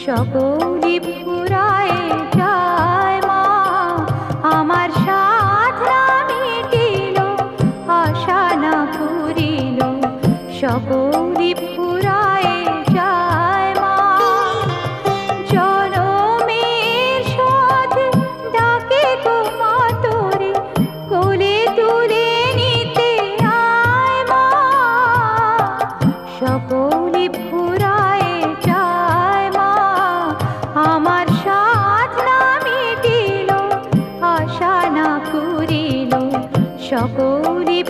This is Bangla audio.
সকলি ফুরায় যায় মা, আমার সাধনা মিটিল, আশা না পুরিল, সকলি ফুরায় যায় মা। জনমের শোধ ডাকে গো মা তোরে, কোলে তুলে নিতে আয় মা, সকলি ফুরায় যায় মা, আমার সাধনা মিটিল, আশা না পুরিল, সকলি